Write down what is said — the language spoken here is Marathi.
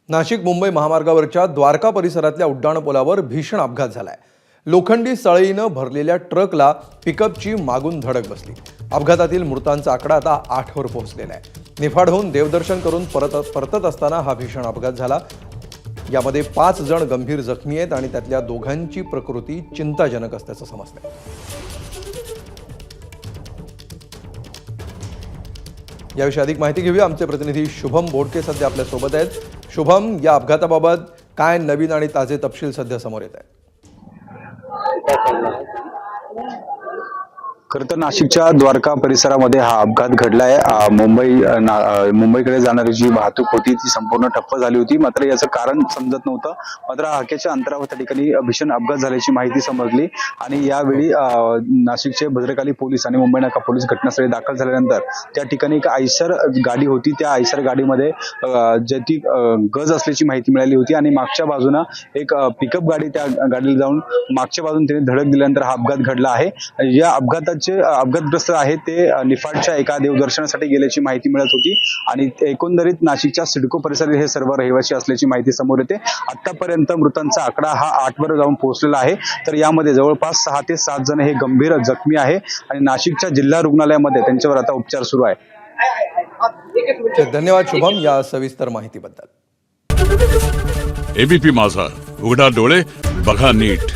नाशिक मुंबई महामार्गावरच्या द्वारका परिसरातल्या उड्डाणपुलावर भीषण अपघात झालाय। लोखंडी सळईनं भरलेल्या ट्रकला पिकअपची मागून धडक बसली। अपघातातील मृतांचा आकडा आता 8 वर पोहोचलेला आहे। निफाडहून देवदर्शन करून परतत असताना हा भीषण अपघात झाला। यामध्ये 5 जण गंभीर जखमी आहेत आणि त्यातल्या दोघांची प्रकृती चिंताजनक असल्याचं समजतंय। याविषयी अधिक माहिती घेऊया। आमचे प्रतिनिधी शुभम बोडके सध्या आपल्या सोबत आहेत। शुभम, या अपघाताबाबत काय नवीन आणि ताजे तपशील सध्या समोर येत आहेत? खरं तर नाशिकच्या द्वारका परिसरामध्ये हा अपघात घडलाय। मुंबईकडे जाणारी जी वाहतूक होती ती संपूर्ण ठप्प झाली होती। मात्र याचं कारण समजत नव्हतं। मात्र हाकेच्या अंतरावर त्या ठिकाणी भीषण अपघात झाल्याची माहिती समजली आणि यावेळी नाशिकचे भद्रकाली पोलीस आणि मुंबई नाका पोलीस घटनास्थळी दाखल झाल्यानंतर त्या ठिकाणी एक आयशर गाडी होती। त्या आयशर गाडीमध्ये ज्याची गज असल्याची माहिती मिळाली होती आणि मागच्या बाजूने एक पिकअप गाडी त्या गाडीला जाऊन मागच्या बाजून तिने धडक दिल्यानंतर हा अपघात घडला आहे। या अपघातग्रस्त आहेत ते निफाडच्या एका देवदर्शनासाठी गेल्याची माहिती मिळत होती आणि एकंदरीत नाशिकच्या सिडको परिसरात हे सर्व रहिवासी असल्याची माहिती समोर येते। आतापर्यंत मृतांचा आकडा हा 8 वर जाऊन पोहोचलेला आहे। तर यामध्ये जवळपास 6 ते 7 जण हे गंभीर जखमी आहे आणि नाशिकच्या जिल्हा रुग्णालयामध्ये त्यांच्यावर आता उपचार सुरू आहे। धन्यवाद शुभम या सविस्तर माहितीबद्दल। एबीपी माझा, उघडा डोळे बघा नीट।